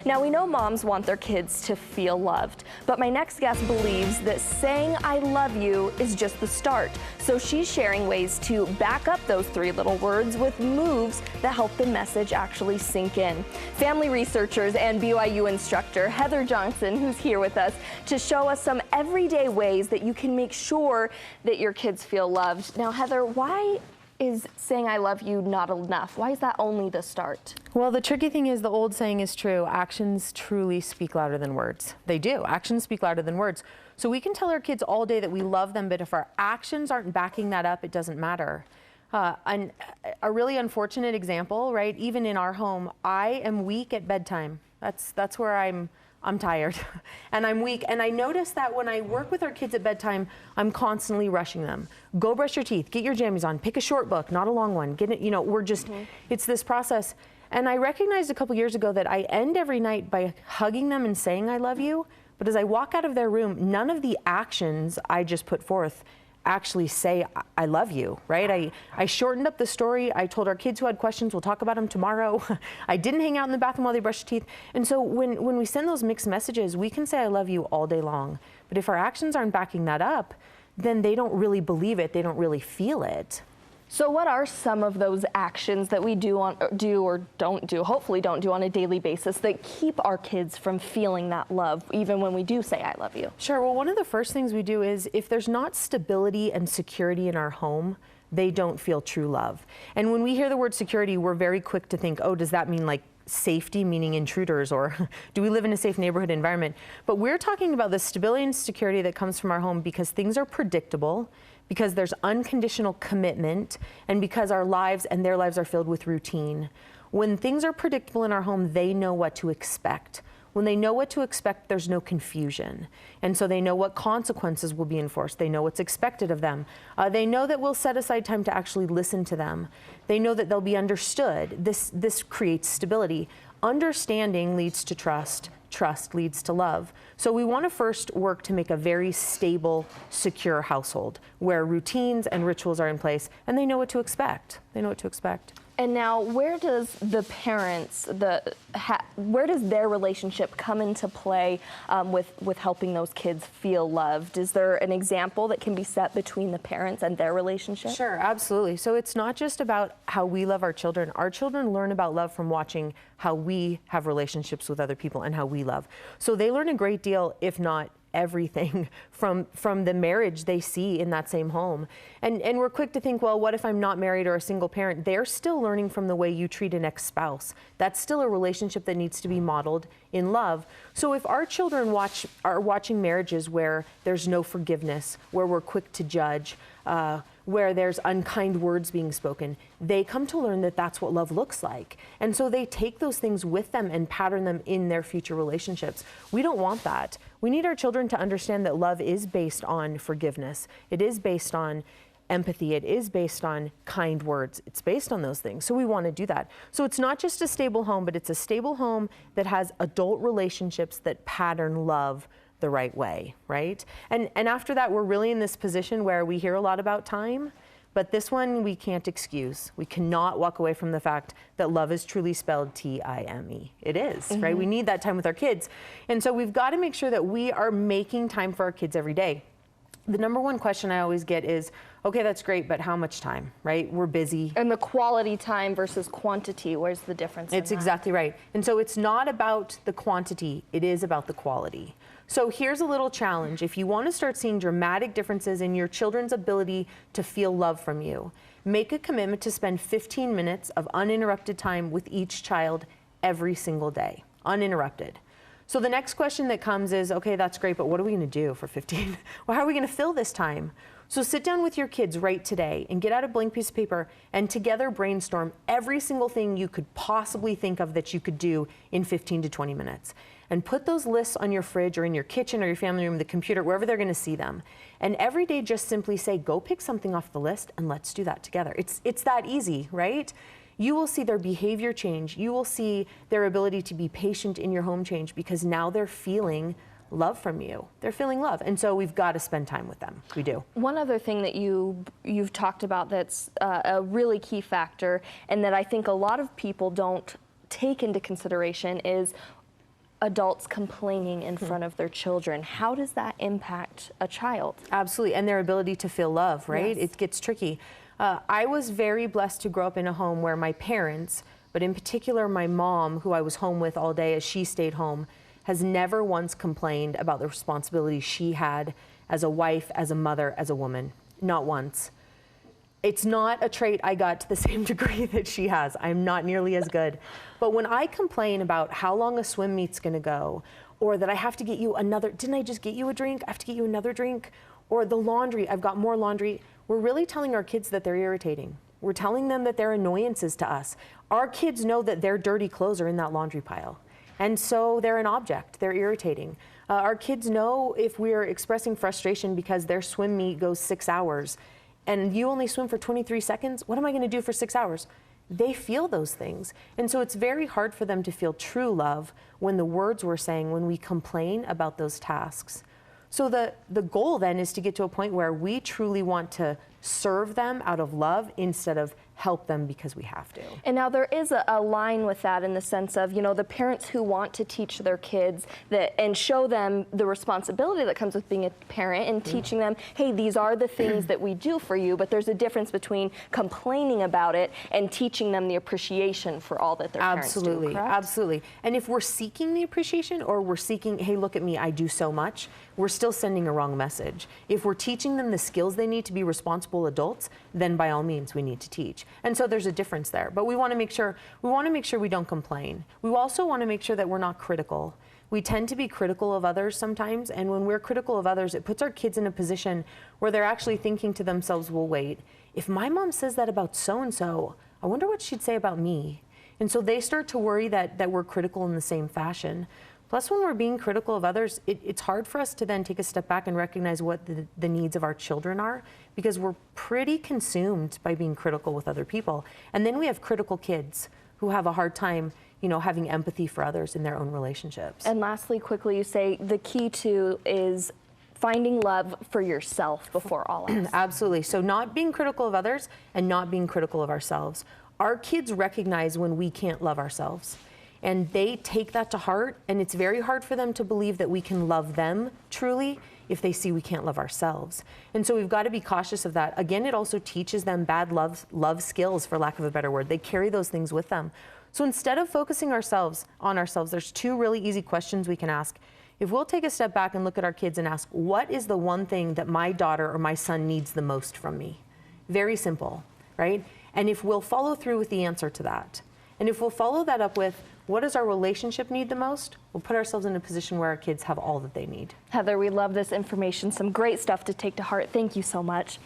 Now, we know moms want their kids to feel loved, but my next guest believes that saying I love you is just the start. So she's sharing ways to back up those three little words with moves that help the message actually sink in. Family researchers and BYU instructor Heather Johnson, who's here with us to show us some everyday ways that you can make sure that your kids feel loved. Now, Heather, why is saying I love you not enough? Why is that only the start? Well, the tricky thing is the old saying is true. Actions truly speak louder than words. They do. Actions speak louder than words. So we can tell our kids all day that we love them, but if our actions aren't backing that up, it doesn't matter. And a really unfortunate example, right? Even in our home, I am weak at bedtime. That's where I'm tired and I'm weak. And I notice that when I work with our kids at bedtime, I'm constantly rushing them. Go brush your teeth, get your jammies on, pick a short book, not a long one. Get it, you know, we're just, it's this process. And I recognized a couple years ago that I end every night by hugging them and saying I love you. But as I walk out of their room, none of the actions I just put forth actually say I love you, right? I shortened up the story. I told our kids who had questions, we'll talk about them tomorrow. I didn't hang out in the bathroom while they brushed teeth. And so when we send those mixed messages, we can say I love you all day long. But if our actions aren't backing that up, then they don't really believe it. They don't really feel it. So what are some of those actions that we do or don't do, hopefully don't do on a daily basis that keep our kids from feeling that love even when we do say I love you? Sure. Well, one of the first things we do is if there's not stability and security in our home, they don't feel true love. And when we hear the word security, we're very quick to think, oh, does that mean like safety, meaning intruders, or do we live in a safe neighborhood environment? But we're talking about the stability and security that comes from our home because things are predictable, because there's unconditional commitment, and because our lives and their lives are filled with routine. When things are predictable in our home, they know what to expect. When they know what to expect, there's no confusion. And so they know what consequences will be enforced. They know what's expected of them. They know that we'll set aside time to actually listen to them. They know that they'll be understood. This creates stability. Understanding leads to trust. Trust leads to love. So we want to first work to make a very stable, secure household where routines and rituals are in place and they know what to expect. They know what to expect. And now, where does the parents, where does their relationship come into play with helping those kids feel loved? Is there an example that can be set between the parents and their relationship? Sure, absolutely. So it's not just about how we love our children. Our children learn about love from watching how we have relationships with other people and how we love. So they learn a great deal, if not everything, from the marriage they see in that same home. And we're quick to think, well, what if I'm not married or a single parent? They're still learning from the way you treat an ex-spouse. That's still a relationship that needs to be modeled in love. So if our children are watching marriages where there's no forgiveness, where we're quick to judge, where there's unkind words being spoken, they come to learn that that's what love looks like. And so they take those things with them and pattern them in their future relationships. We don't want that. We need our children to understand that love is based on forgiveness. It is based on empathy. It is based on kind words. It's based on those things. So we want to do that. So it's not just a stable home, but it's a stable home that has adult relationships that pattern love the right way, right? And after that, we're really in this position where we hear a lot about time, but this one we can't excuse. We cannot walk away from the fact that love is truly spelled T-I-M-E. It is, right? We need that time with our kids. And so we've got to make sure that we are making time for our kids every day. The number one question I always get is, okay, that's great, but how much time, right? We're busy. And the quality time versus quantity, where's the difference? It's exactly right. And so it's not about the quantity, it is about the quality. So here's a little challenge. If you want to start seeing dramatic differences in your children's ability to feel love from you, make a commitment to spend 15 minutes of uninterrupted time with each child every single day, uninterrupted. So the next question that comes is, okay, that's great, but what are we going to do for 15? Well, how are we going to fill this time? So sit down with your kids right today and get out a blank piece of paper and together brainstorm every single thing you could possibly think of that you could do in 15 to 20 minutes. And put those lists on your fridge or in your kitchen or your family room, the computer, wherever they're going to see them. And every day just simply say, go pick something off the list and let's do that together. It's that easy, right? You will see their behavior change. You will see their ability to be patient in your home change because now they're feeling love from you. They're feeling love. And so we've got to spend time with them. We do. One other thing that you've talked about that's a really key factor and that I think a lot of people don't take into consideration is adults complaining in front of their children. How does that impact a child? Absolutely, and their ability to feel love, right? Yes. It gets tricky. I was very blessed to grow up in a home where my parents, but in particular my mom, who I was home with all day as she stayed home, has never once complained about the responsibility she had as a wife, as a mother, as a woman. Not once. It's not a trait I got to the same degree that she has. I'm not nearly as good. But when I complain about how long a swim meet's gonna go, or that I have to get you another, didn't I just get you a drink? I have to get you another drink. Or the laundry, I've got more laundry. We're really telling our kids that they're irritating. We're telling them that they're annoyances to us. Our kids know that their dirty clothes are in that laundry pile. And so they're an object, they're irritating. Our kids know if we're expressing frustration because their swim meet goes 6 hours and you only swim for 23 seconds, what am I gonna do for 6 hours? They feel those things. And so it's very hard for them to feel true love when the words we're saying, when we complain about those tasks. So the goal then is to get to a point where we truly want to serve them out of love instead of help them because we have to. And now there is a line with that in the sense of, you know, the parents who want to teach their kids that and show them the responsibility that comes with being a parent and teaching them, hey, these are the things that we do for you, but there's a difference between complaining about it and teaching them the appreciation for all that their parents do, correct? Absolutely. And if we're seeking the appreciation or we're seeking, hey, look at me, I do so much, we're still sending a wrong message. If we're teaching them the skills they need to be responsible adults, then by all means we need to teach. And so there's a difference there. But we want to make sure we don't complain. We also want to make sure that we're not critical. We tend to be critical of others sometimes, and when we're critical of others, it puts our kids in a position where they're actually thinking to themselves, well, wait, if my mom says that about so-and-so, I wonder what she'd say about me. And so they start to worry that we're critical in the same fashion. Plus, when we're being critical of others, it's hard for us to then take a step back and recognize what the needs of our children are, because we're pretty consumed by being critical with other people. And then we have critical kids who have a hard time, you know, having empathy for others in their own relationships. And lastly, quickly, you say the key to is finding love for yourself before all else. Absolutely. So not being critical of others and not being critical of ourselves. Our kids recognize when we can't love ourselves. And they take that to heart, and it's very hard for them to believe that we can love them truly if they see we can't love ourselves. And so we've got to be cautious of that. Again, it also teaches them bad love skills, for lack of a better word. They carry those things with them. So instead of focusing on ourselves, there's two really easy questions we can ask. If we'll take a step back and look at our kids and ask, what is the one thing that my daughter or my son needs the most from me? Very simple, right? And if we'll follow through with the answer to that, and if we'll follow that up with, what does our relationship need the most? We'll put ourselves in a position where our kids have all that they need. Heather, we love this information. Some great stuff to take to heart. Thank you so much.